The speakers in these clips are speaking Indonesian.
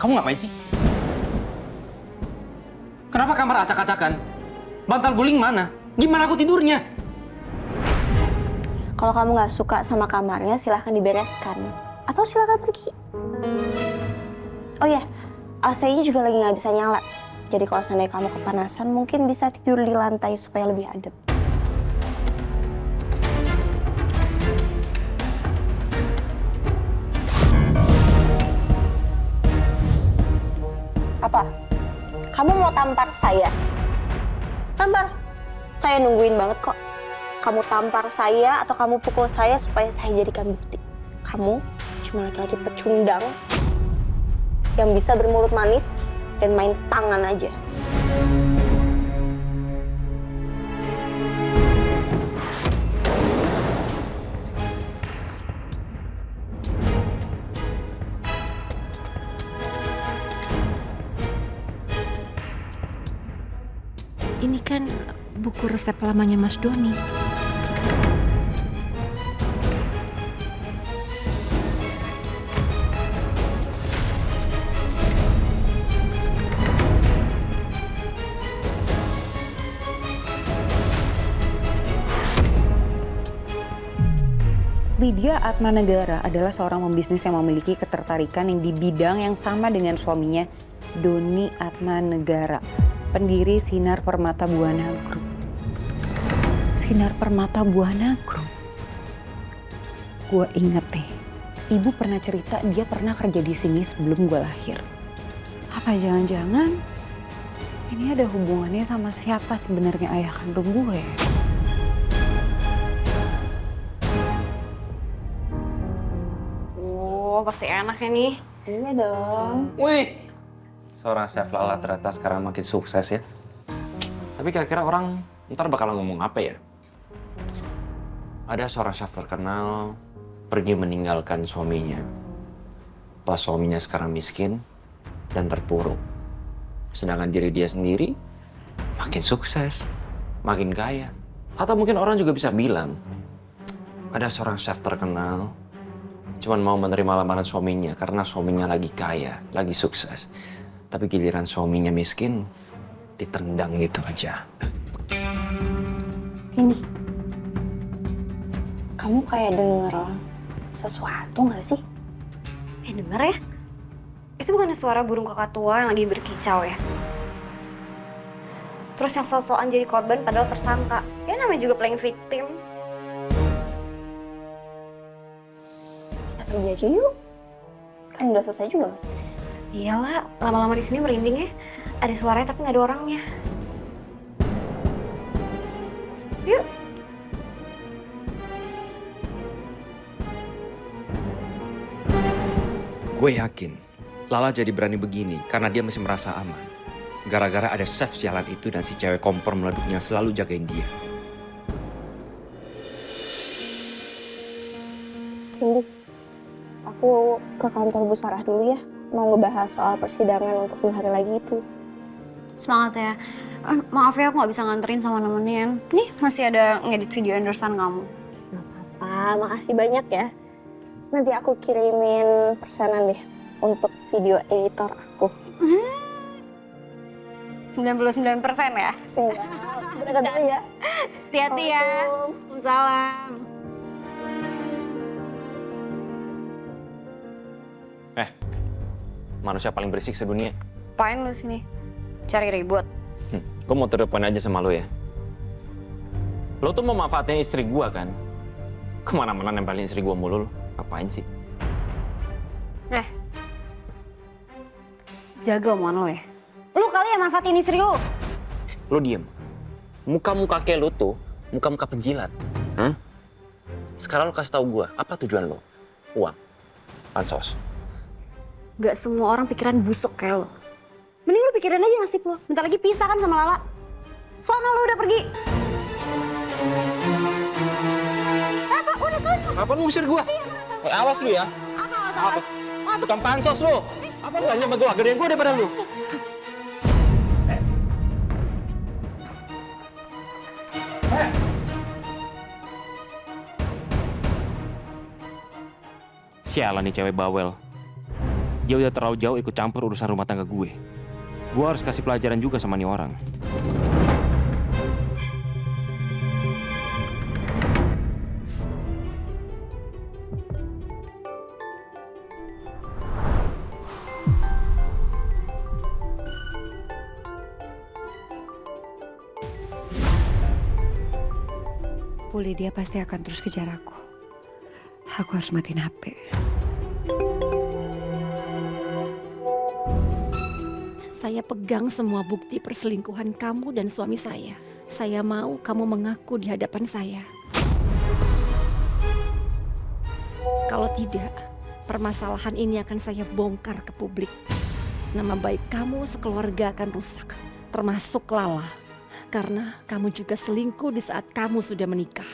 Kamu ngapain sih? Kenapa kamar acak-acakan? Bantal guling mana? Gimana aku tidurnya? Kalau kamu nggak suka sama kamarnya, silahkan dibereskan. Atau silahkan pergi. Oh ya, AC-nya juga lagi nggak bisa nyala. Jadi kalau seandainya kamu kepanasan, mungkin bisa tidur di lantai supaya lebih adem. Apa? Kamu mau tampar saya? Tampar. Saya nungguin banget kok. Kamu tampar saya atau kamu pukul saya supaya saya jadikan bukti. Kamu cuma laki-laki pecundang yang bisa bermulut manis dan main tangan aja. Ini kan buku resep lamanya Mas Doni. Lydia Atmanegara adalah seorang pembisnis yang memiliki ketertarikan yang di bidang yang sama dengan suaminya, Doni Atmanegara, pendiri Sinar Permata Buana Group. Sinar Permata Buana Group. Gue inget deh, ibu pernah cerita dia pernah kerja di sini sebelum gue lahir. Apa jangan-jangan ini ada hubungannya sama siapa sebenarnya ayah kandung gue? Pasti enak ya nih. Iya dong. Wih, seorang chef Lala ternyata sekarang makin sukses ya. Tapi kira-kira orang ntar bakal ngomong apa ya? Ada seorang chef terkenal pergi meninggalkan suaminya. Pas suaminya sekarang miskin dan terpuruk. Sedangkan diri dia sendiri makin sukses, makin kaya. Atau mungkin orang juga bisa bilang, ada seorang chef terkenal cuman mau menerima lamaran suaminya karena suaminya lagi kaya, lagi sukses. Tapi giliran suaminya miskin, ditendang gitu aja. Ini, kamu kayak denger sesuatu nggak sih? Denger ya? Itu bukannya suara burung kakak tua yang lagi berkicau ya? Terus yang sosokan jadi korban padahal tersangka. Ya namanya juga playing victim. Pergi aja yuk. Kan udah selesai juga masalahnya. Iyalah, lama-lama di sini merinding ya. Ada suaranya tapi nggak ada orangnya. Yuk. Gue yakin Lala jadi berani begini karena dia masih merasa aman. Gara-gara ada chef sialan itu dan si cewek kompor meleduknya selalu jagain dia. Tunggu. Aku ke kantor Bu Sarah dulu ya. Mau ngebahas soal persidangan untuk 2 hari lagi itu. Semangat ya. Maaf ya aku nggak bisa nganterin sama nemenin. Nih masih ada ngedit video endorsean kamu. Gak apa-apa, makasih banyak ya. Nanti aku kirimin pesanan deh untuk video editor aku. 99% ya? Siap, berangkat dulu ya. Hati-hati ya. Waalaikumsalam. Manusia paling berisik sedunia. Apain lu sini? Cari ribut? Gue mau to the point aja sama lo ya. Lo tuh mau manfaatin istri gue kan? Kemana-mana nempelin istri gue mulu lo. Ngapain sih? Jaga omongan lo ya. Lu kali yang manfaatin istri lu. Lo diem. Muka-muka kayak lo tuh, muka-muka penjilat. Sekarang lo kasih tahu gue, apa tujuan lo? Uang. Pansos. Gak semua orang pikiran busuk kayak lo. Mending lu pikirin aja nasib lo. Bentar lagi pisah kan sama Lala. Sono lu udah pergi. Apa? Udah sono. Apa lu ngusir gue? Awas lu ya. Apa? Awas. Masuk. Tukang pansos lu. Apa lu hanya bantu gedein gue daripada lu? Sialan nih cewek bawel. Dia udah terlalu jauh ikut campur urusan rumah tangga gue. Gue harus kasih pelajaran juga sama nih orang. Bu Lydia pasti akan terus kejar aku. Aku harus matiin HP. Saya pegang semua bukti perselingkuhan kamu dan suami saya. Saya mau kamu mengaku di hadapan saya. Kalau tidak, permasalahan ini akan saya bongkar ke publik. Nama baik kamu sekeluarga akan rusak, termasuk Lala. Karena kamu juga selingkuh di saat kamu sudah menikah.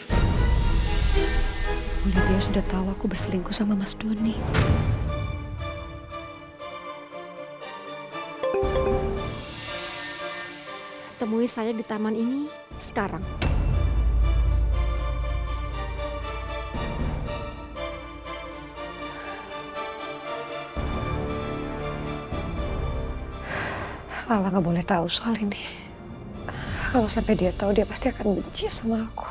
Bu Lydia sudah tahu aku berselingkuh sama Mas Doni. Temui saya di taman ini sekarang. Lala nggak boleh tahu soal ini. Kalau sampai dia tahu, dia pasti akan benci sama aku.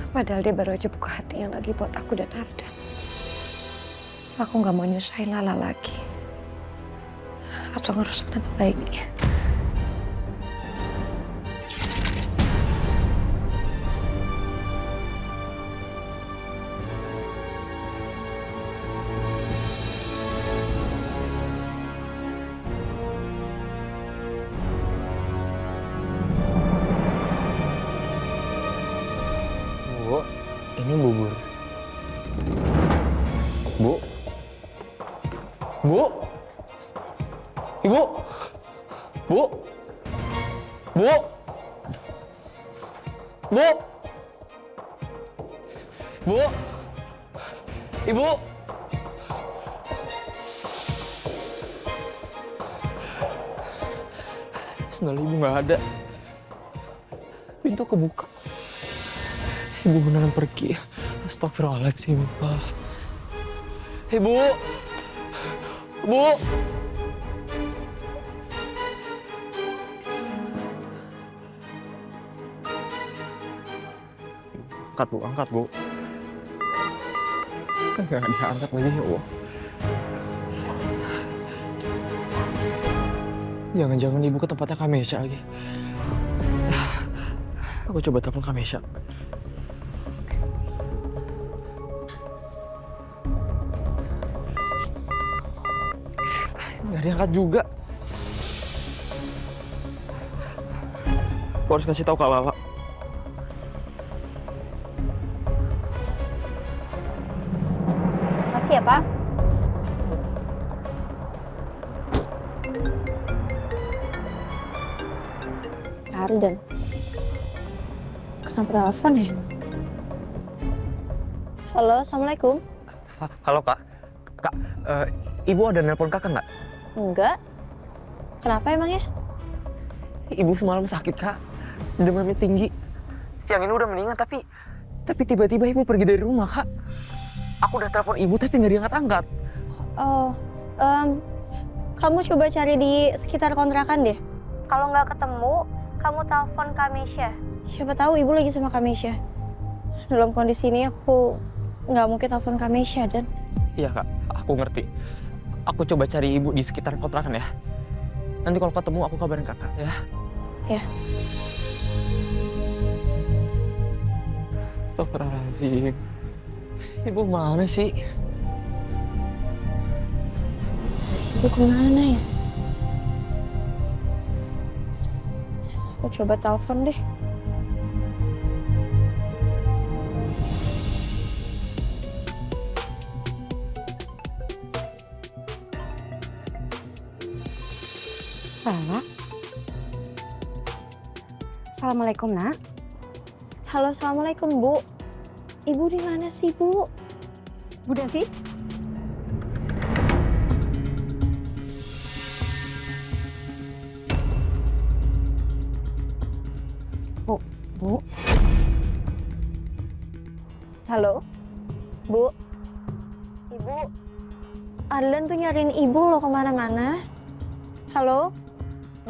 Padahal dia baru aja buka hatinya lagi buat aku dan Ardan. Aku nggak mau nyusahin Lala lagi. Atau ngerusak nama baiknya. Bu, ini bubur. Bu. Bu. Ibu. Bu. Bu. Bu. Bu. Ibu. Sendal ibu nggak ada. Pintu kebuka. Ibu beneran pergi. Astagfirullahaladzim, Pak. Ibu! Bu! Angkat, Bu. Angkat, Bu. Nggak diangkat lagi, ya Allah. Jangan-jangan ibu ke tempatnya Kamesha lagi. Aku coba telepon Kamesha. Nggak diangkat juga. Aku harus kasih tahu Kak Lala. Makasih ya, Pak. Ardan. Kenapa telepon ya? Halo, Assalamualaikum. Halo Kak. Kak, Ibu ada nelpon Kakak nggak? Enggak. Kenapa emangnya? Ibu semalam sakit Kak. Demamnya tinggi. Siang ini udah meninggal tapi tiba-tiba Ibu pergi dari rumah Kak. Aku udah telepon Ibu tapi nggak diangkat-angkat. Oh, kamu coba cari di sekitar kontrakan deh. Kalau nggak ketemu, kamu telepon Kamesha. Siapa tahu ibu lagi sama Kamesha. Dalam kondisi ini aku nggak mungkin telepon Kamesha, Dan. Iya Kak, aku ngerti. Aku coba cari Ibu di sekitar kontrakan ya. Nanti kalau ketemu aku kabarin Kakak ya. Ya. Astagfirullahaladzim. Ibu mana sih? Ibu kemana ya? Aku coba telepon deh. Lala? Assalamualaikum, Nak. Halo, Assalamualaikum, Bu. Ibu di mana sih, Bu? Bu Desi? Bu, Halo? Bu? Ibu? Adlan tuh nyariin ibu loh kemana-mana. Halo?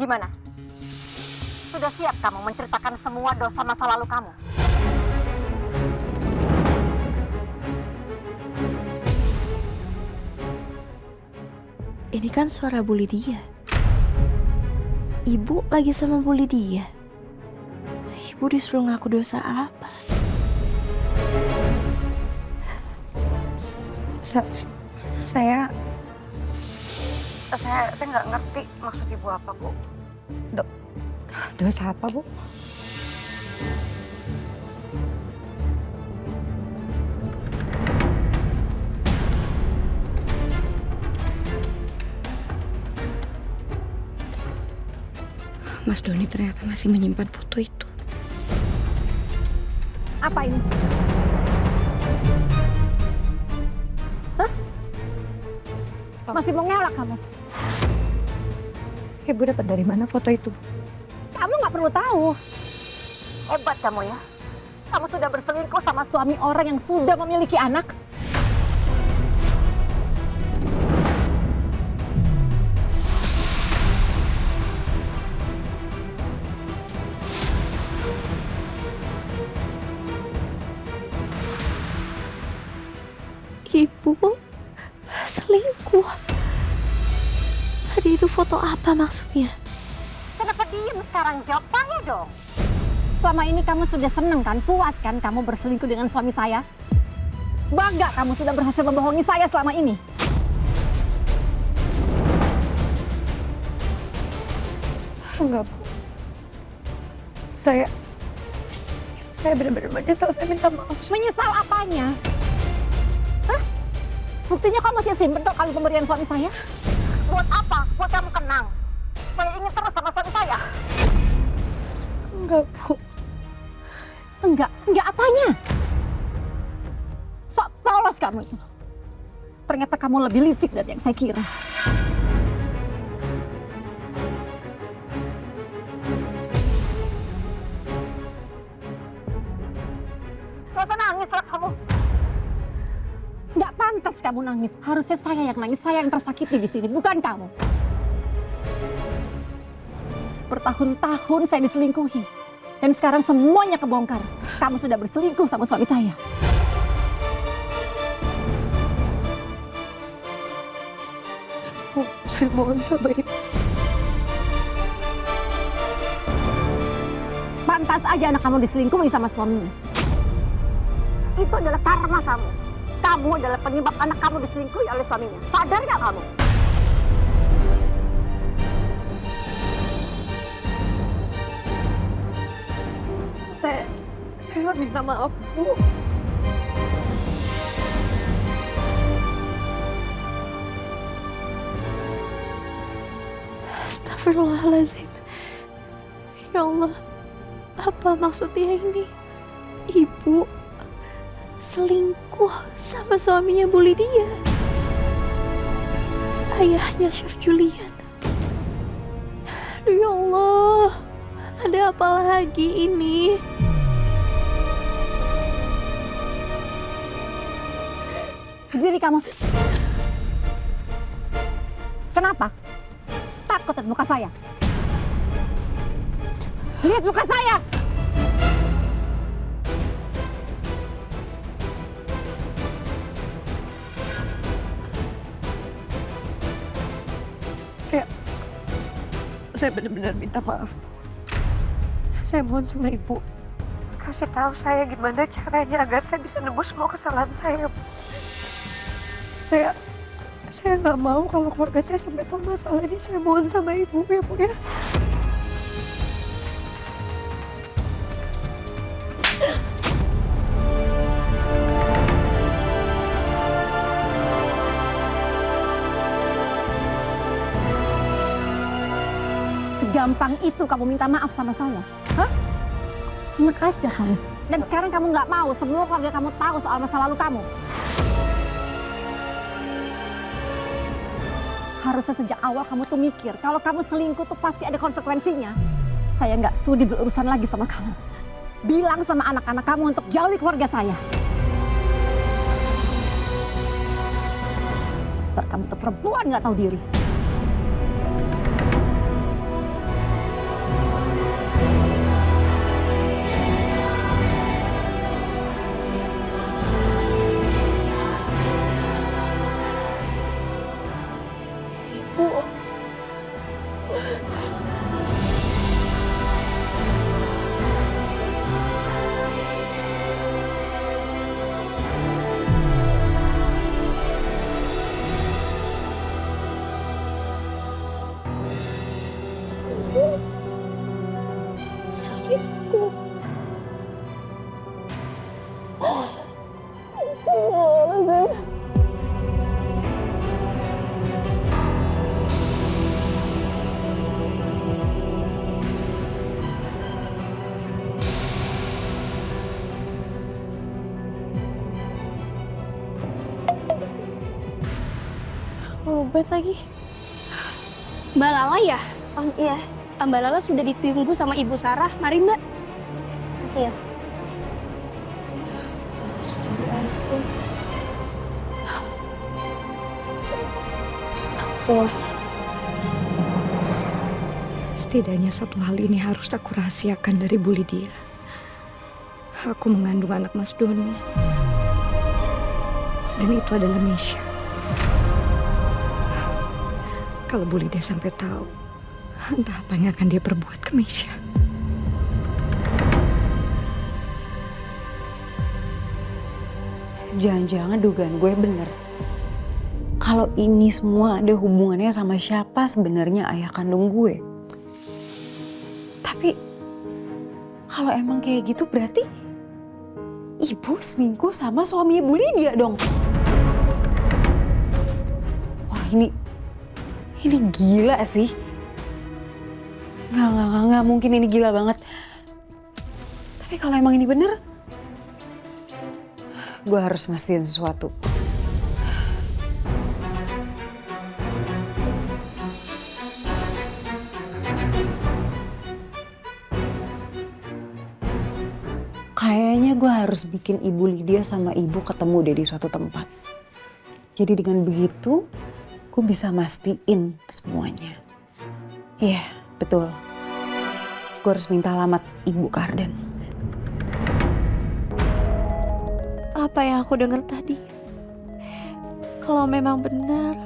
Gimana? Sudah siap kamu menceritakan semua dosa masa lalu kamu? Ini kan suara Bu Lydia. Ibu lagi sama Bu Lydia. Ibu disuruh ngaku dosa apa? Saya nggak ngerti maksud ibu apa, Bu. dosa apa, Bu? Mas Doni ternyata masih menyimpan foto itu. Apa ini? Hah? Masih mau ngelak kamu? Ibu dapat dari mana foto itu? Kamu nggak perlu tahu. Hebat kamu ya. Kamu sudah berselingkuh sama suami orang yang sudah memiliki anak. Ibu selingkuh. Tadi itu foto apa maksudnya? Kenapa diem sekarang? Jawab saya dong. Selama ini kamu sudah seneng kan, puas kan kamu berselingkuh dengan suami saya? Bangga kamu sudah berhasil membohongi saya selama ini. Enggak, Bu. Saya benar-benar menyesal. Saya minta maaf. Menyesal apanya? Hah? Buktinya kamu masih simpen kok kalung pemberian suami saya? Buat apa? Buat kamu kenang? Supaya ingin terus sama suami saya? Enggak, Bu. Enggak apanya? Sok polos kamu itu. Ternyata kamu lebih licik dari yang saya kira. Gak usah nangis lah kamu. Nggak pantas kamu nangis. Harusnya saya yang nangis, saya yang tersakiti di sini, bukan kamu. Bertahun-tahun saya diselingkuhi. Dan sekarang semuanya kebongkar. Kamu sudah berselingkuh sama suami saya. Bu, saya mohon sama Ibu. Pantas aja anak kamu diselingkuhi sama suaminya. Itu adalah karma kamu. Kamu adalah penyebab anak kamu diselingkuhi oleh suaminya. Sadar gak kamu? Saya minta maaf, Bu. Astagfirullahaladzim. Ya Allah, apa maksudnya ini? Ibu selingkuh sama suaminya Bu Lydia. Ayahnya Chef Julian. Aduh ya Allah, ada apa lagi ini? Berdiri kamu. Kenapa? Takut lihat muka saya? Lihat muka saya! Saya benar-benar minta maaf. Saya mohon sama Ibu. Kasih tahu saya gimana caranya agar saya bisa nebus semua kesalahan saya, Bu. Saya nggak mau kalau keluarga saya sampai tahu masalah ini. Saya mohon sama Ibu ya, Bu ya. Segampang itu kamu minta maaf sama saya? Hah? Enak aja kamu. Dan sekarang kamu nggak mau semua keluarga kamu tahu soal masa lalu kamu. Harusnya sejak awal kamu tuh mikir kalau kamu selingkuh tuh pasti ada konsekuensinya. Saya nggak sudi berurusan lagi sama kamu. Bilang sama anak-anak kamu untuk jauhi keluarga saya. Dasar kamu tuh perempuan nggak tahu diri. Selingkuh. Astagfirullahaladzim. Obat lagi. Mbak Lala ya? Iya, Mbak Lala sudah ditunggu sama Ibu Sarah. Mari Mbak. kasih ya. Astagfirullahaladzim. Semua. Setidaknya satu hal ini harus aku rahasiakan dari Bu Lydia. Aku mengandung anak Mas Doni. Dan itu adalah Misha. Kalau Bu Lydia sampai tahu, entah apa yang akan dia perbuat ke Misha. Jangan-jangan dugaan gue bener. Kalau ini semua ada hubungannya sama siapa sebenarnya ayah kandung gue. Tapi kalau emang kayak gitu berarti ibu selingkuh sama suaminya Bu Lydia dong. Wah ini gila sih. Nggak mungkin ini gila banget. Tapi kalau emang ini bener, gue harus mastiin sesuatu. Kayaknya gue harus bikin Ibu Lydia sama Ibu ketemu deh di suatu tempat. Jadi dengan begitu, gue bisa mastiin semuanya. Iya, betul. Gue harus minta alamat Ibu Karden. Apa yang aku dengar tadi? Kalau memang benar,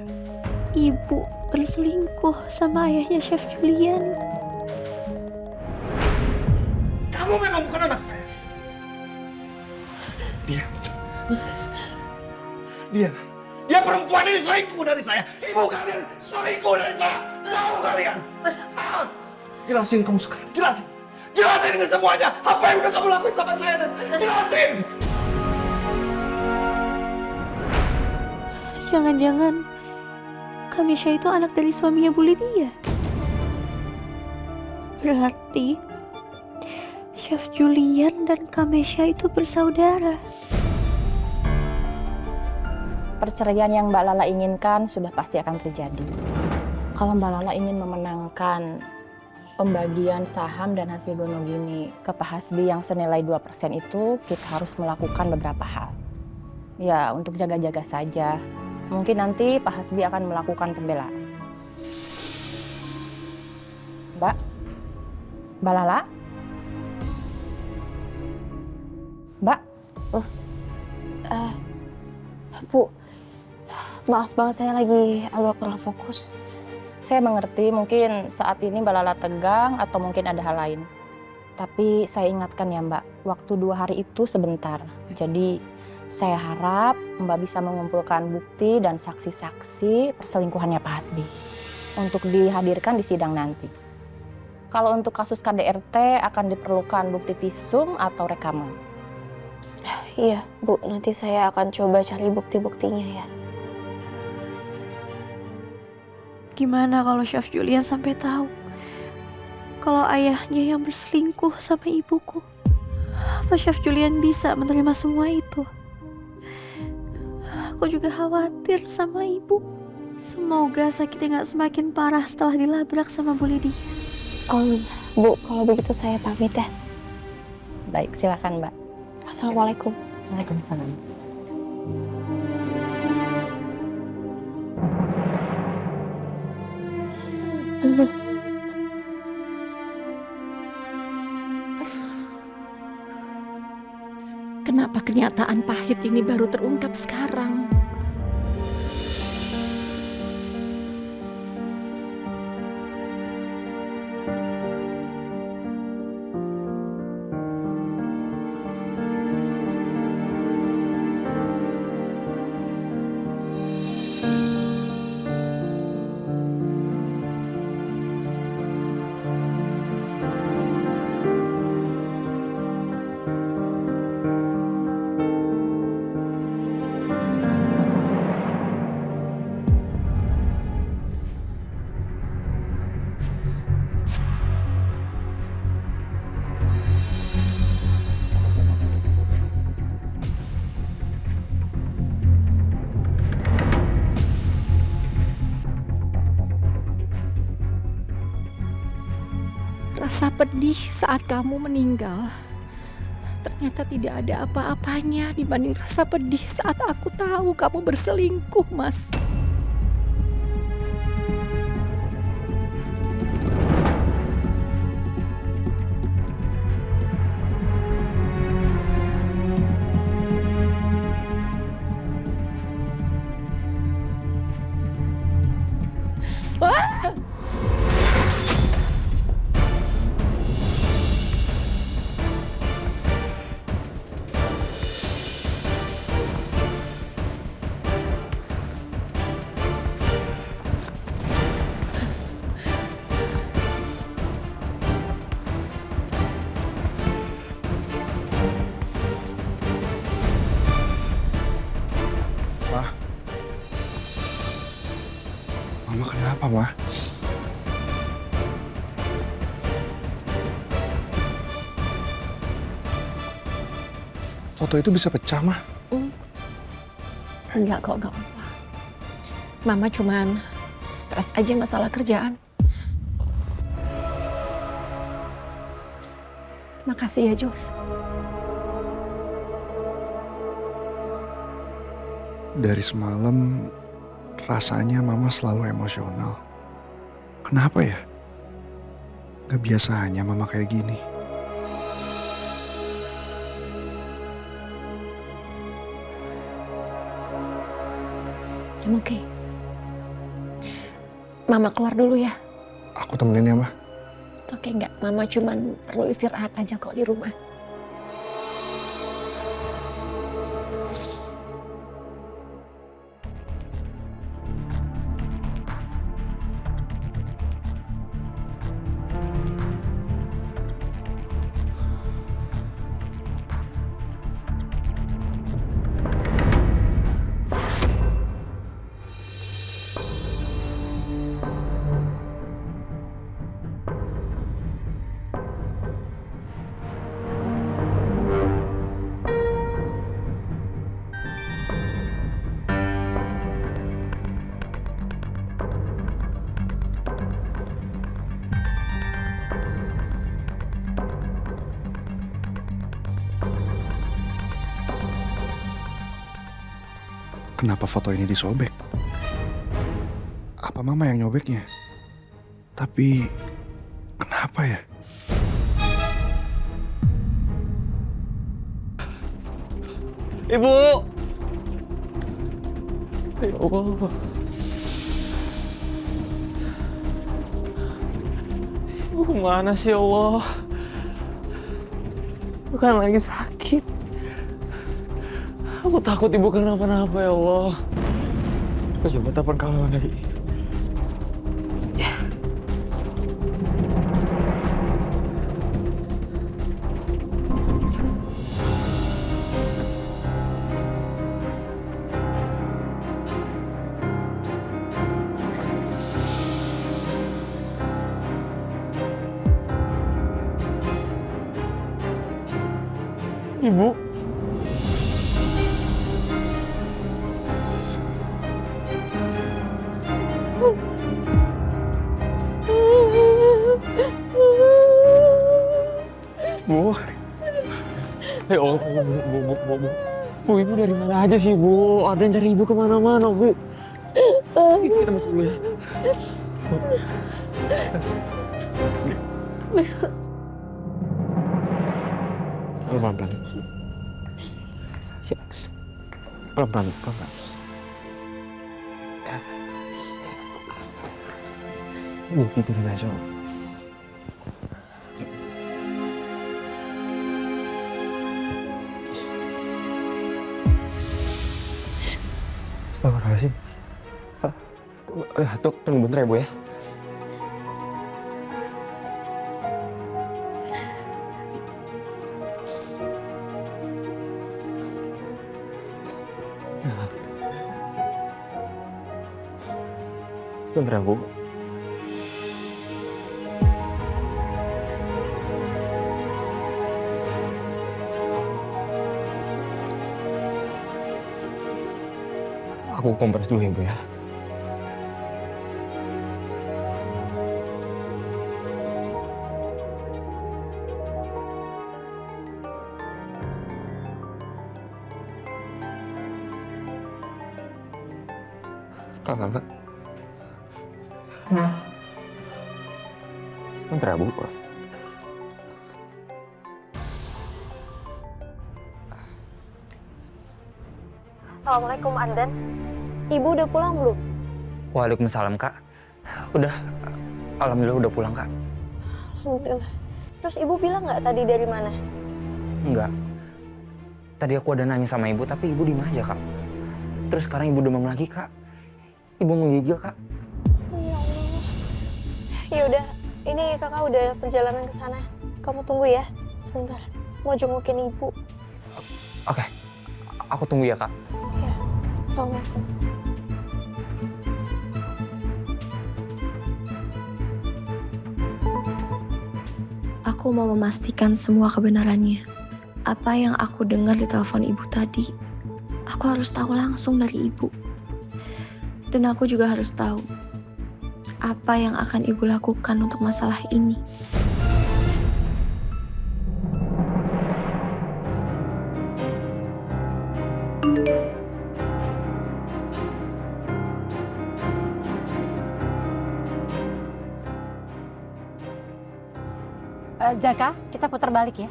Ibu berselingkuh sama ayahnya Chef Julian. Kamu memang bukan anak saya. Dia perempuan ini selingkuh dari saya. Ibu kalian selingkuh dari saya. Tahu kalian? Jelasin kamu sekarang, jelasin. Jelasin ke semuanya. Apa yang udah kamu lakuin sama saya? Jelasin. Jangan-jangan Kamisha itu anak dari suaminya Bu Lydia. Berarti Chef Julian dan Kamisha itu bersaudara. Perceraian yang Mbak Lala inginkan sudah pasti akan terjadi. Kalau Mbak Lala ingin memenangkan pembagian saham dan hasil gonogini ke Pak Hasbi yang senilai 2% itu, kita harus melakukan beberapa hal. Ya, untuk jaga-jaga saja. Mungkin nanti Pak Hasbi akan melakukan pembelaan. Mbak Lala? Mbak? Bu, maaf banget saya lagi agak kurang fokus. Saya mengerti mungkin saat ini Mbak Lala tegang atau mungkin ada hal lain. Tapi saya ingatkan ya Mbak, waktu 2 hari itu sebentar. Jadi saya harap Mbak bisa mengumpulkan bukti dan saksi-saksi perselingkuhannya Pak Hasbi untuk dihadirkan di sidang nanti. Kalau untuk kasus KDRT akan diperlukan bukti visum atau rekaman. Iya, Bu, nanti saya akan coba cari bukti-buktinya ya. Gimana kalau Chef Julian sampai tahu kalau ayahnya yang berselingkuh sama ibuku? Apa Chef Julian bisa menerima semua itu? Aku juga khawatir sama ibu. Semoga sakitnya nggak semakin parah setelah dilabrak sama Bu Lydia. Bu, kalau begitu saya pamit ya. Baik, silakan Mbak. Assalamualaikum. Waalaikumsalam. Kenapa kenyataan pahit ini baru terungkap sekarang? Rasa pedih saat kamu meninggal ternyata tidak ada apa-apanya dibanding rasa pedih saat aku tahu kamu berselingkuh, Mas. Mama kenapa, Ma? Foto itu bisa pecah, Ma? Enggak kok, enggak apa-apa. Mama cuman stres aja masalah kerjaan. Makasih ya, Jos. Dari semalam, rasanya Mama selalu emosional. Kenapa ya? Gak biasanya Mama kayak gini. Oke. Mama keluar dulu ya. Aku temenin ya, Ma. Oke, enggak. Mama cuman perlu istirahat aja kok di rumah. Kenapa foto ini disobek? Apa Mama yang nyobeknya? Tapi kenapa ya? Ibu! Ya Allah. Ibu kemana sih, ya Allah? Bukan lagi sakit. Aku takut ibu kenapa-napa, ya Allah. Aku coba telepon kawan lagi. Ibu. Bu. Ya Allah, Bu, ibu dari mana aja sih, Bu? Ada yang cari ibu kemana-mana, Bu. Kita masuk dulu ya. Pelan-pelan. Pelan-pelan. Ini tidur nggak, Cok? Astagfirullahaladzim. Tunggu bentar ya, Bu ya. Bentar ya, Bu. Aku kompres dulu ya, Bu ya. Kakak. Bentar ya, Bu. Assalamualaikum, Andan. Ibu udah pulang belum? Waalaikumsalam, Kak. Udah, alhamdulillah udah pulang, Kak. Alhamdulillah. Terus ibu bilang nggak tadi dari mana? Enggak. Tadi aku ada nanya sama ibu, tapi ibu diem aja, Kak. Terus sekarang ibu demam lagi, Kak. Ibu menggigil, Kak. Ya Allah. Ya udah, ini kakak udah perjalanan ke sana. Kamu tunggu ya, sebentar. Mau jengukin ibu. Oke, aku tunggu ya, Kak. Ya, assalamualaikum. Aku mau memastikan semua kebenarannya. Apa yang aku dengar di telepon ibu tadi, aku harus tahu langsung dari ibu. Dan aku juga harus tahu apa yang akan ibu lakukan untuk masalah ini. Jaka, kita putar balik ya.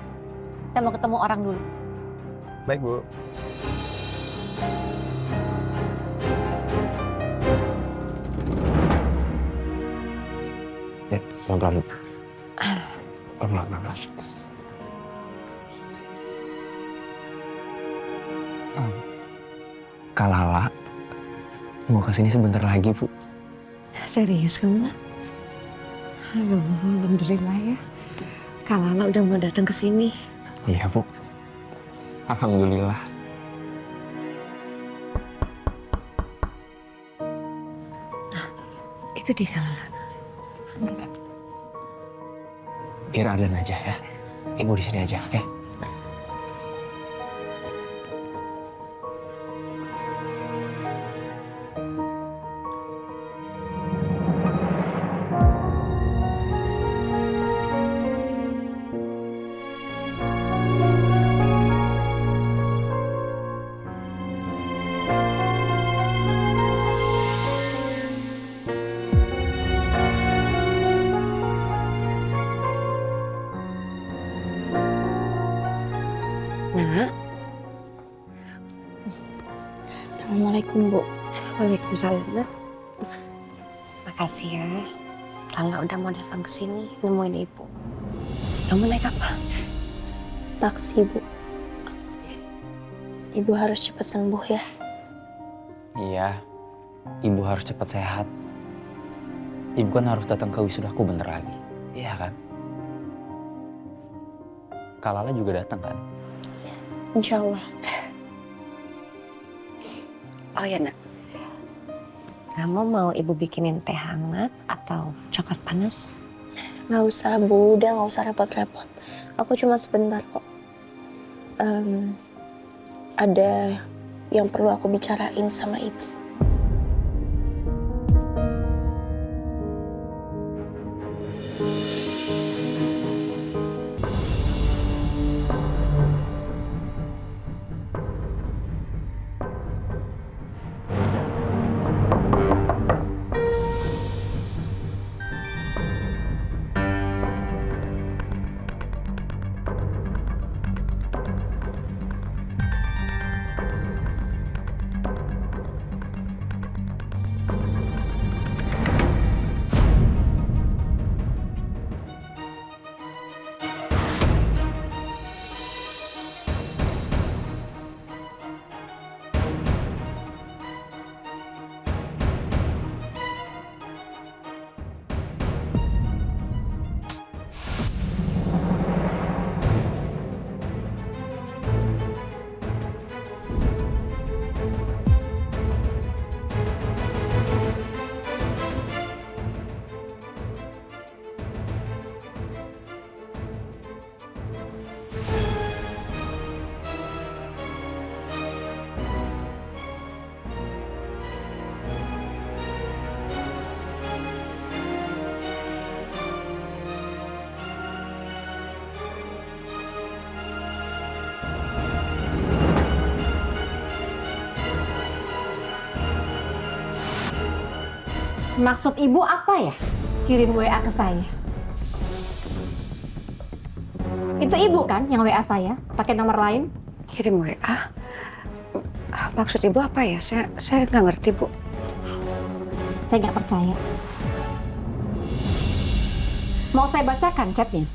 Saya mau ketemu orang dulu. Baik, Bu. Ya, pelan-pelan. Pelan-pelan. Kak Lala mau kesini sebentar lagi, Bu. Serius kamu, Nak? Aduh, alhamdulillah ya. Kak Lala udah mau datang ke sini. Iya, Bu. Alhamdulillah. Itu dia Kak Lala. Biar Aden aja ya. Ibu di sini aja, oke? Nak, Assalamualaikum, Bu. waalaikumsalam, Nak. Makasih ya. Lala udah mau datang ke sini nemuin ibu. Kamu naik apa? Taksi, Bu. Ibu harus cepat sembuh ya. Iya, ibu harus cepat sehat. Ibu kan harus datang ke wisudaku bentar lagi. Iya kan? Kak Lala juga datang kan? Insya Allah. Oh ya, Nak. Kamu mau ibu bikinin teh hangat atau coklat panas? Nggak usah, Bu. Udah nggak usah repot-repot. Aku cuma sebentar kok. Ada yang perlu aku bicarain sama ibu. Maksud ibu apa ya? Kirim WA ke saya. Itu ibu kan yang WA saya, pakai nomor lain? Kirim WA? Maksud ibu apa ya? Saya nggak ngerti, Bu. Saya nggak percaya. Mau saya bacakan chatnya?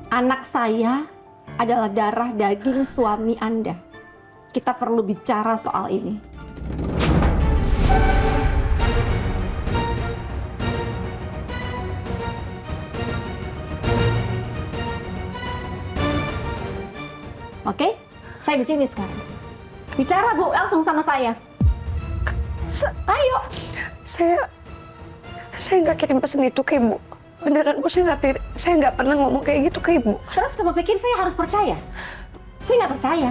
Anak saya adalah darah daging suami Anda. Kita perlu bicara soal ini. Oke, saya di sini sekarang. Bicara Bu, langsung sama saya. Ayo. Saya nggak kirim pesan itu ke ibu. Beneran Bu, saya nggak pernah ngomong kayak gitu ke ibu. Terus kamu pikir saya harus percaya? Saya nggak percaya.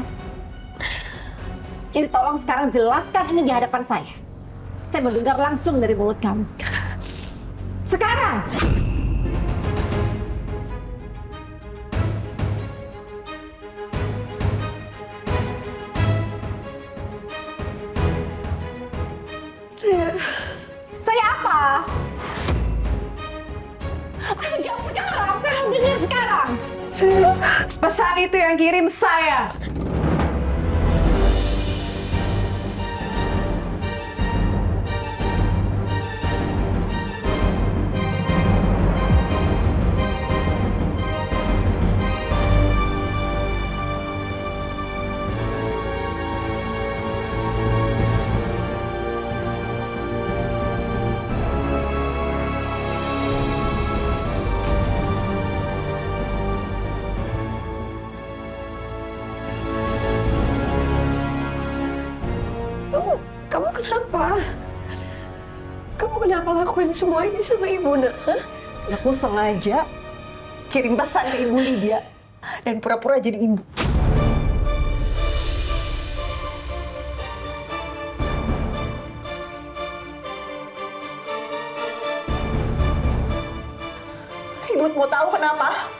Jadi tolong sekarang jelaskan ini di hadapan saya. Saya mendengar langsung dari mulut kamu. Sekarang! Saya apa? Saya jawab sekarang, saya mau dengar sekarang. Pesan itu yang kirim saya. Kamu kenapa? Kamu kenapa lakuin semua ini sama ibu, Nak? Aku sengaja kirim pesan ke Ibu Lydia dan pura-pura jadi ibu. Ibu mau tahu kenapa?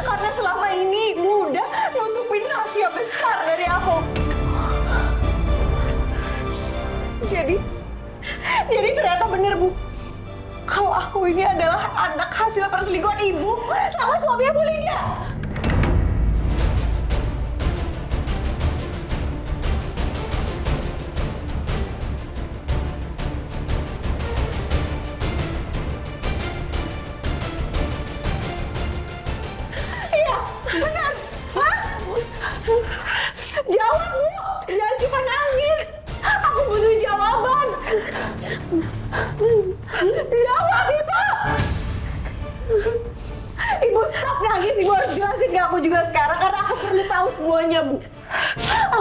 Karena selama ini Ibu udah nutupin rahasia besar dari aku. Jadi ternyata bener, Bu. Kalau aku ini adalah anak hasil perselingkuhan Ibu sama suami Bu Lydia. Iya, benar. Hah? Jawab, Bu. Jangan cuma nangis. Aku butuh jawaban. Jawab, Ibu. Ibu stop nangis. Ibu harus jelasin ke aku juga sekarang karena aku perlu tahu semuanya, Bu.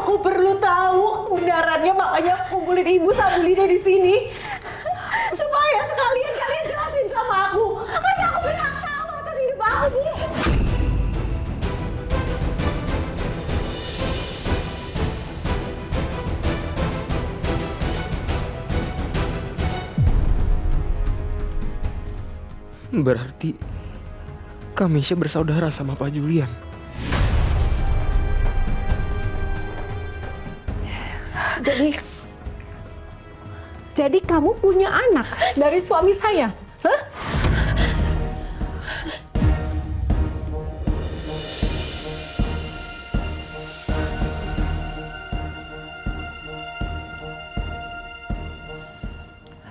Aku perlu tahu kebenarannya, makanya aku kumpulin Ibu sama Bu Lydia di sini. Supaya sekalian kalian jelasin sama aku. Karena aku berhak tahu atas hidup aku, Bu. Berarti Kamisya bersaudara sama Pak Julian. Jadi kamu punya anak dari suami saya? Hah?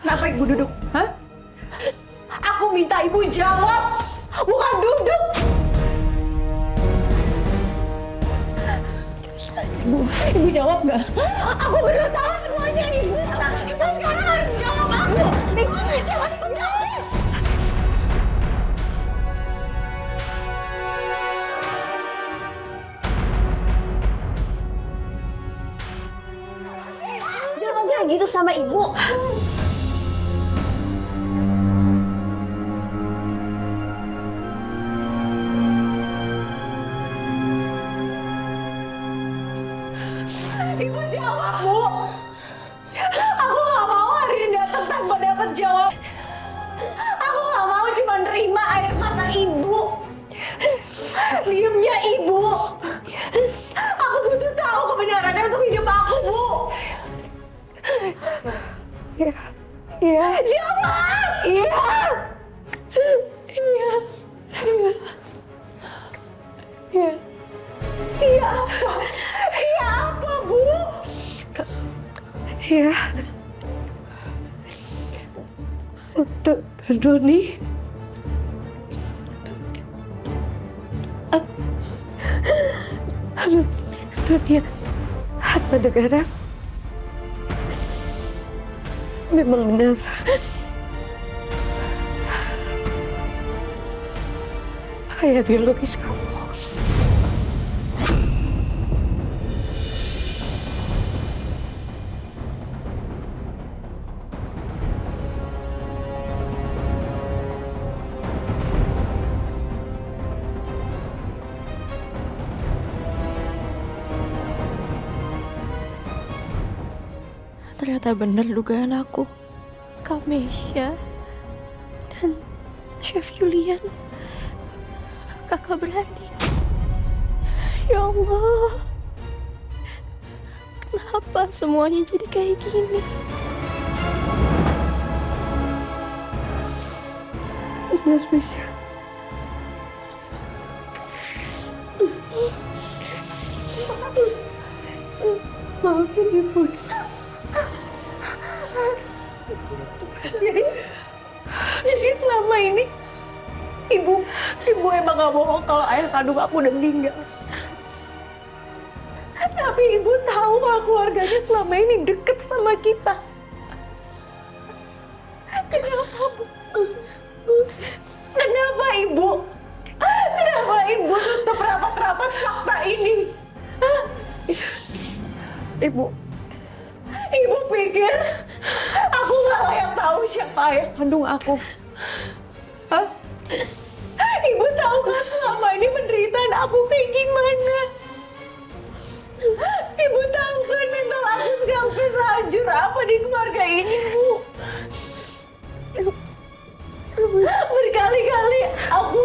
Kenapa Ibu duduk? Hah? Aku minta Ibu jawab, bukan duduk. Ibu jawab nggak? Aku perlu tahu semuanya, Ibu. Ibu sekarang harus jawab aku. Ibu jangan ikut campur. Jangan bilang gitu sama ibu. Ibu jawab, Bu. Aku nggak mau hari ini datang tanpa dapat jawab. Aku nggak mau cuma nerima air mata Ibu. Diamnya Ibu. Aku butuh tahu. Jangan! Iya! Iya. Iya. Iya. Iya apa? Iya apa, Bu? Iya. Doni. Doni Atmanegara. Memang benar. Ayah biologis kamu. Ternyata benar dugaan aku. Kameisha dan Chef Julian kakak beradik. Ya Allah, kenapa semuanya jadi kayak gini? Benar, Misha. Maafin Ibu. Jadi selama ini ibu emang gak bohong kalau ayah kandung aku udah meninggal. Tapi ibu tahu kalau keluarganya selama ini deket sama kita. Kenapa, Bu? Kenapa ibu? Kenapa ibu tutup rapat-rapat fakta ini? Hah? Ibu pikir aku gak layak tahu siapa ayah kandung aku? Hah? Ibu tahu kan selama ini penderitaan aku kayak gimana? Ibu tahu kan mental aku sampai sehancur apa di keluarga ini, Bu? Berkali-kali aku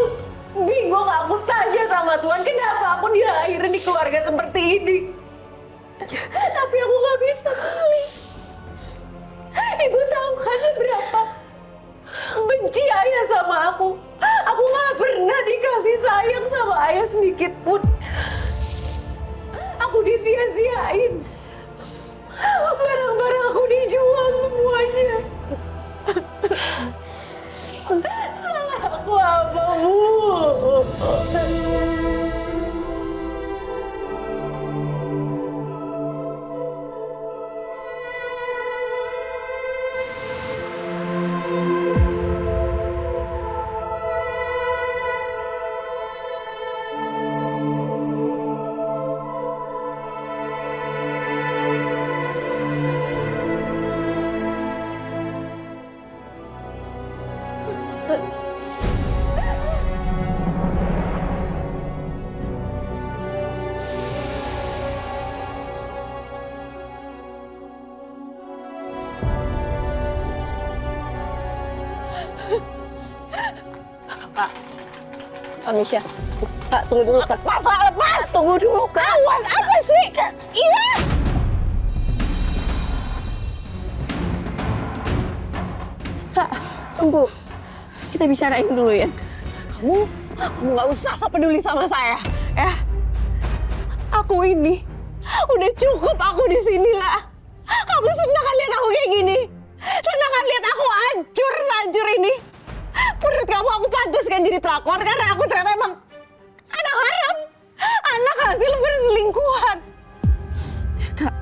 bingung, aku tanya sama Tuhan kenapa aku dilahirin di keluarga seperti ini. Tapi aku gak bisa pilih. Ibu tahu kan seberapa benci ayah sama aku. Aku gak pernah dikasih sayang sama ayah sedikit pun. Aku disia-siain. Barang-barang aku dijual semuanya. Salah aku apa, Bu? Kak Misha. Kak, tunggu dulu, Kak. Lepas! Tunggu dulu, Kak. Awas, apa sih? Kak, iya! Kak, tunggu. Kita bicarain dulu ya. Kamu nggak usah peduli sama saya, ya. Aku ini udah cukup aku di sini lah. Kamu senang kan lihat aku kayak gini? Senang kan lihat aku hancur ini? Menurut kamu aku pantas kan jadi pelakor karena aku ternyata emang anak haram, anak hasil perselingkuhan. Kak,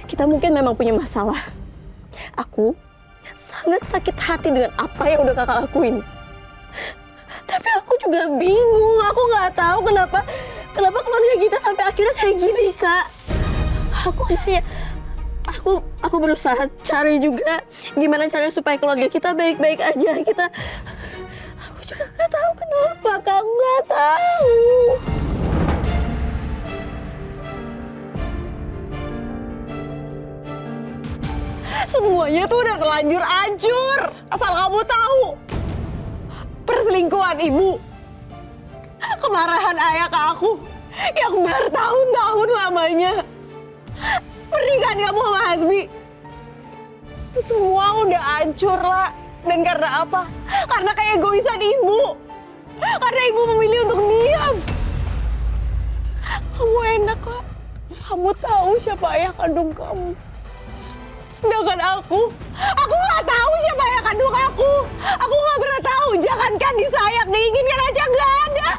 kita mungkin memang punya masalah. Aku sangat sakit hati dengan apa yang udah kakak lakuin. Tapi aku juga bingung, aku nggak tahu kenapa keluarga kita sampai akhirnya kayak gini, Kak. Aku berusaha cari juga gimana caranya supaya keluarga kita baik-baik aja. Aku juga nggak tahu kenapa, Kak, nggak tahu. Semuanya tuh udah terlanjur hancur. Asal kamu tahu. Perselingkuhan ibu. Kemarahan ayah ke aku yang bertahun-tahun lamanya. Pernikahan kamu sama Hasbi. Semua udah hancur lah. Dan karena apa? Karena keegoisan ibu. Karena ibu memilih untuk diam. Kamu enak lah. Kamu tahu siapa ayah kandung kamu. Sedangkan aku nggak tahu siapa ayah kandung aku. Aku nggak pernah tahu. Jangankan disayang, diinginkan aja nggak ada.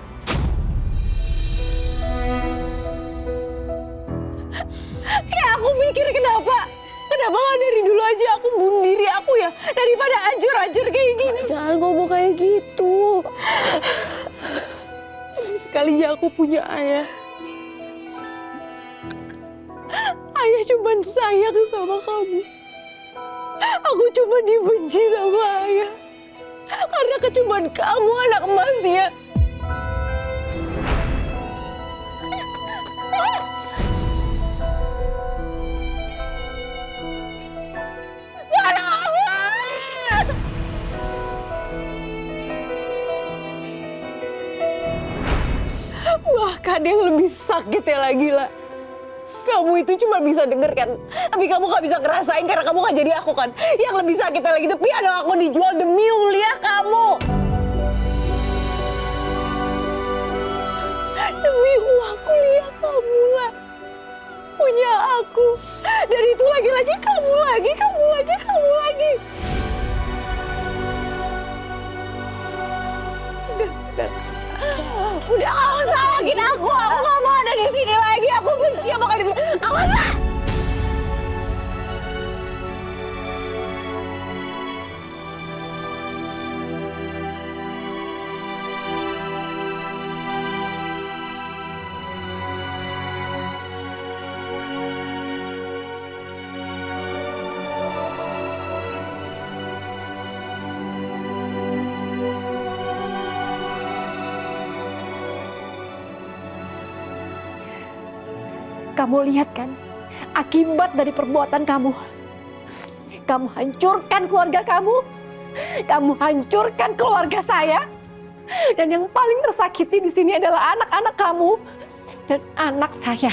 Kayak aku mikir kenapa nggak dari dulu aja aku bunuh diri aku ya daripada hancur-hancur kayak gini. Jangan ngomong kayak gitu. Sekalinya aku punya ayah. Ayah cuma sayang sama kamu. Aku cuma dibenci sama ayah. Karena kecuman kamu anak emasnya. Bahkan yang lebih sakitnya lagi lah. Kamu itu cuma bisa denger kan, tapi kamu gak bisa ngerasain karena kamu gak jadi aku kan. Yang lebih sakitnya lagi itu piano aku dijual demi kuliah kamu. Demi uang kuliah kamu lah. Punya aku. Dan itu lagi-lagi kamu lagi, kamu lagi, kamu lagi. Udah gak usah lagi aku gak mau ada di sini lagi. Aku benci sama kamu di sini. Gak usah. Kamu lihat kan akibat dari perbuatan kamu. Kamu hancurkan keluarga kamu. Kamu hancurkan keluarga saya. Dan yang paling tersakiti di sini adalah anak-anak kamu dan anak saya.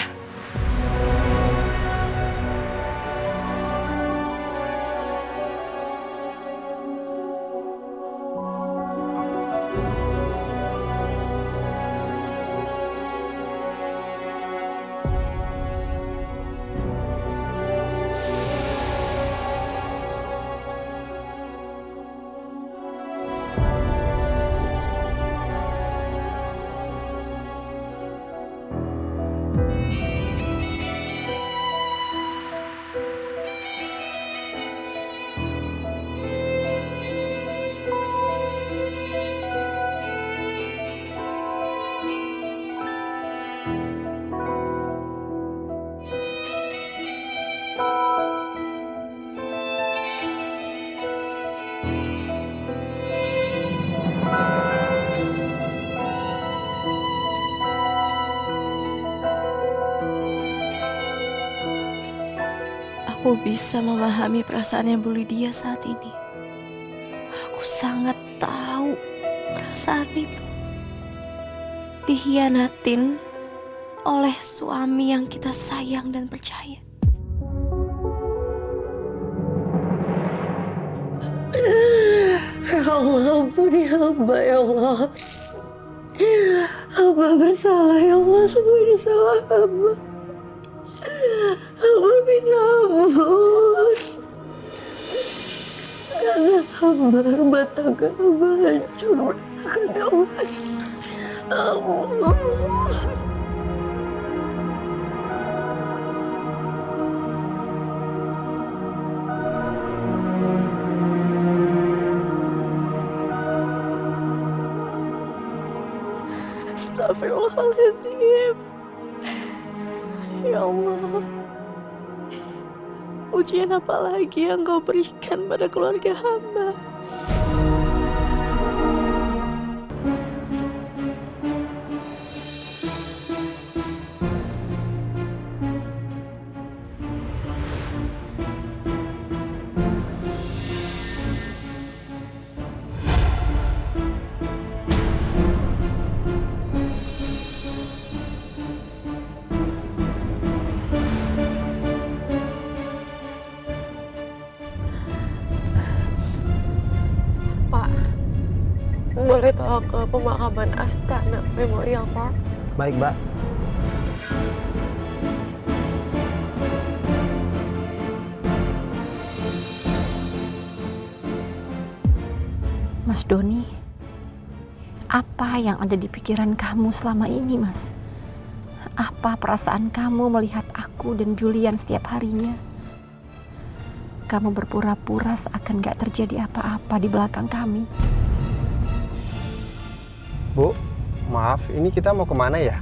Aku bisa memahami perasaannya Bu Lydia saat ini. Aku sangat tahu perasaan itu. Dikhianatin oleh suami yang kita sayang dan percaya. Ya Allah, ampuni hamba ya Allah. Hamba bersalah ya Allah, semua ini salah hamba. Hamba minta ampun. Karena hamba rumah tangga hamba hancur merasakan ya Allah. Allah. Astagfirullahaladzim. Ya Allah. Ujian apa lagi yang kau berikan pada keluarga hamba? boleh tahu ke pemakaman Astana Memorial Park? Baik, Mbak. Mas Doni, apa yang ada di pikiran kamu selama ini, Mas? Apa perasaan kamu melihat aku dan Julian setiap harinya? Kamu berpura-pura seakan gak terjadi apa-apa di belakang kami. Bu, maaf, ini kita mau kemana ya?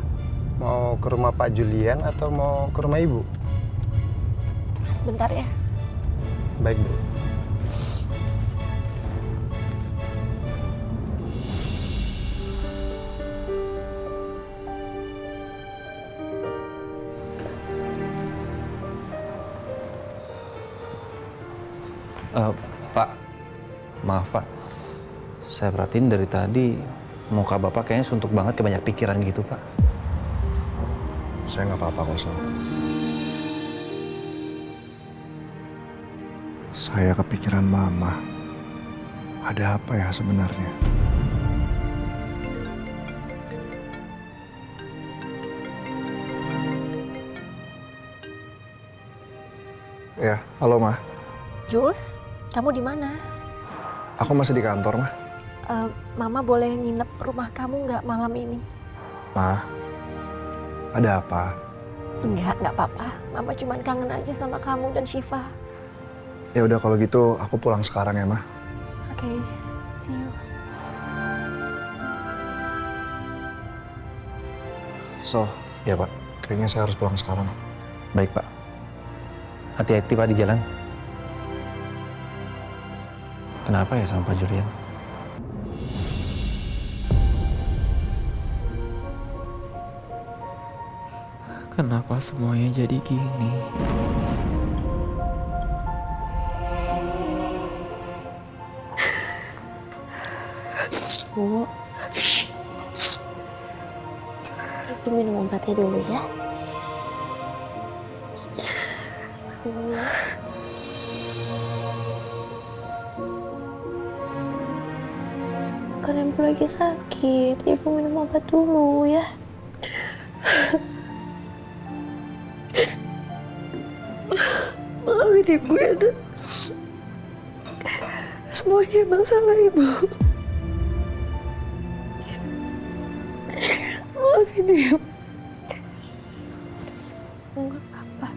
Mau ke rumah Pak Julian atau mau ke rumah Ibu? Mas, bentar ya. Baik, Bu. Pak, maaf Pak. Saya perhatiin dari tadi muka Bapak kayaknya suntuk banget, kebanyak pikiran gitu Pak. Saya nggak apa-apa kok, Sal. Saya kepikiran Mama. Ada apa ya sebenarnya? Ya, halo Ma. Jules, kamu di mana? Aku masih di kantor, Ma. Mama boleh nginep rumah kamu nggak malam ini? Ma, ada apa? Nggak apa-apa. Mama cuma kangen aja sama kamu dan Syifa. Ya udah kalau gitu aku pulang sekarang ya, Ma. Oke, see you. So, Ya Pak. kayaknya saya harus pulang sekarang. Baik Pak. Hati-hati Pak di jalan. Kenapa ya sama Pak Julian? Kenapa semuanya jadi gini? Bu, Ibu minum obatnya dulu ya. Bu. Kan Ibu lagi sakit, Ibu minum obat dulu ya. Maafin Ibu ya, Dok. Semuanya emang salah Ibu. Maafin Ibu. Enggak apa-apa.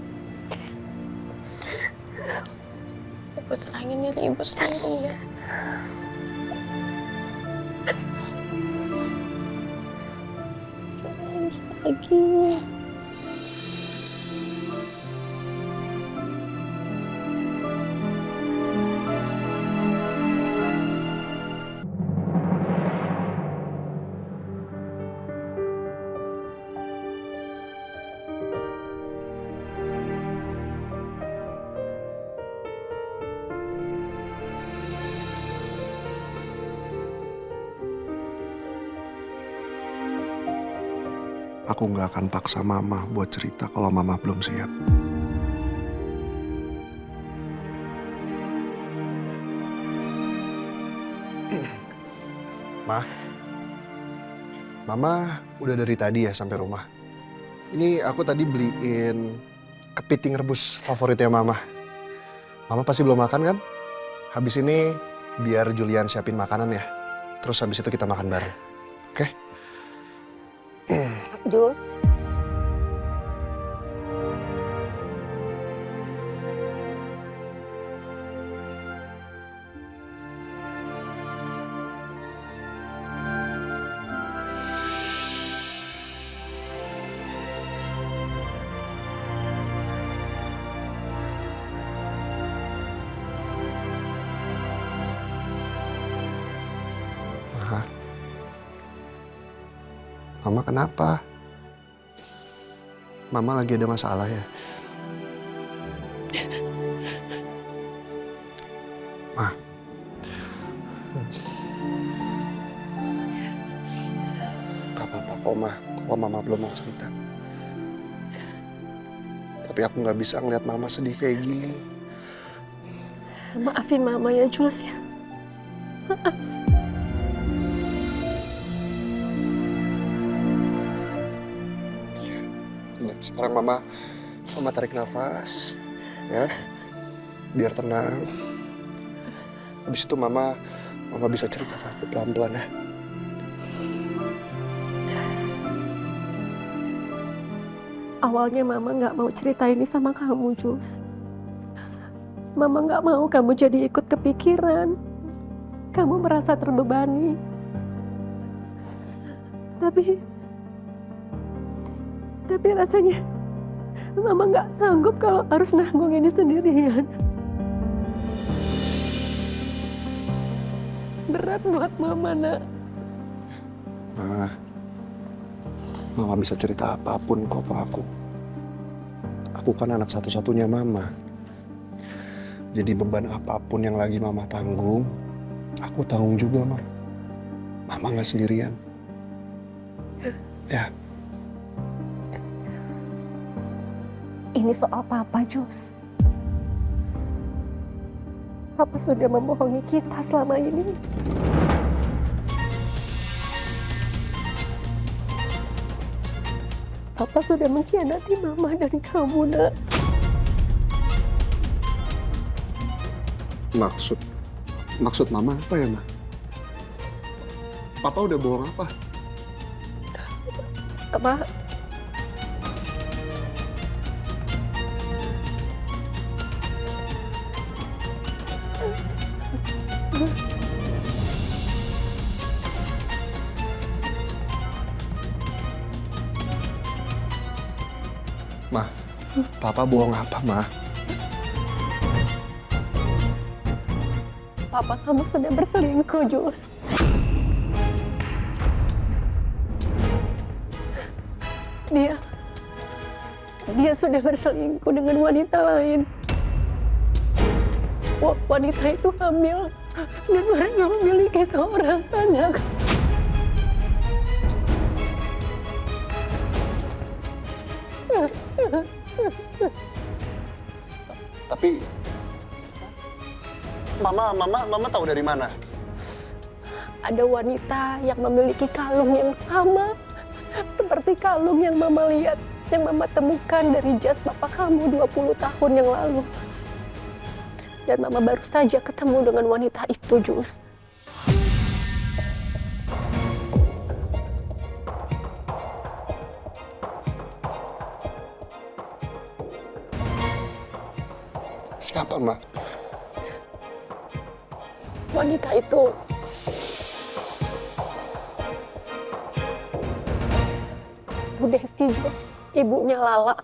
Ibu tenangin diri Ibu sendiri ya. Nangis lagi. Aku nggak akan paksa Mama buat cerita kalau Mama belum siap. Ma, Mama udah dari tadi ya sampai rumah. Ini aku tadi beliin kepiting rebus favoritnya Mama. Mama pasti belum makan kan? Habis ini biar Julian siapin makanan ya. Terus habis itu kita makan bareng. Oke? Jules. Mama kenapa? Mama lagi ada masalah ya? Ma. Gak apa-apa kok, Ma. Kok Mama belum mau cerita. Tapi aku gak bisa ngeliat Mama sedih kayak gini. Maafin Mama ya, Jules ya. Maaf. Nah, sekarang mama tarik nafas, ya, biar tenang. Habis itu mama bisa cerita ke aku pelan-pelan ya. Awalnya Mama nggak mau cerita ini sama kamu, Jus. Mama nggak mau kamu jadi ikut kepikiran. Kamu merasa terbebani. Tapi rasanya Mama nggak sanggup kalau harus nanggung ini sendirian. Berat buat Mama, Nak. Mama bisa cerita apapun kok ke aku. Aku kan anak satu-satunya Mama. Jadi beban apapun yang lagi Mama tanggung, aku tanggung juga, Ma. Mama nggak sendirian. Ya. Ini soal Papa, Jus. Papa sudah membohongi kita selama ini. Papa sudah mengkhianati Mama dan kamu, Nak. Maksud Mama apa ya, Ma? Papa udah bohong apa? Apa? Ma, Papa bohong apa, Ma? Papa kamu sudah berselingkuh, Jus. Dia sudah berselingkuh dengan wanita lain. Wanita itu hamil dan mereka memiliki seorang anak. Tapi Mama tahu dari mana? Ada wanita yang memiliki kalung yang sama seperti kalung yang Mama lihat, yang Mama temukan dari jas papa kamu 20 tahun yang lalu. Dan Mama baru saja ketemu dengan wanita itu, Jus. Siapa, Ma? Wanita itu Bu Desi, Jus, ibunya Lala.